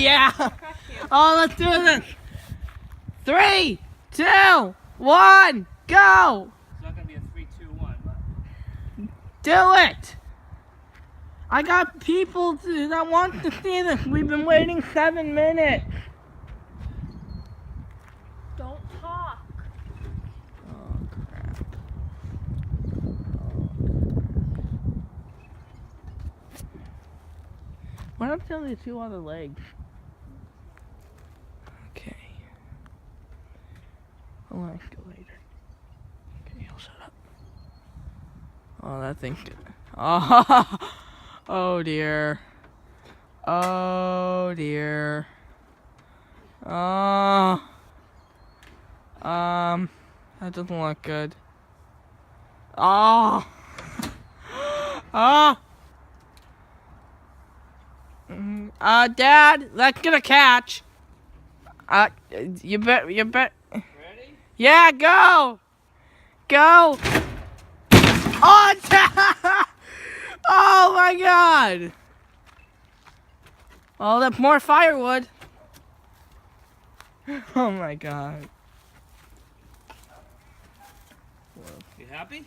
yeah. Oh, let's do this. 3, 2, 1, go. It's not gonna be a 3, 2, 1, but Do it. I got people that want to see this. We've been waiting 7 minutes. Don't talk. Oh, crap. What happened to the 2 other legs? Okay. I'll ask you later. Okay, I'll shut up. Oh, that thing. Oh, oh dear. Oh dear. Oh. That doesn't look good. Oh. Oh. Dad, let's get a catch. You bet. ready? Yeah, go. Go. Oh, Dad. Oh my God. Oh, that's more firewood. Oh my God. You happy?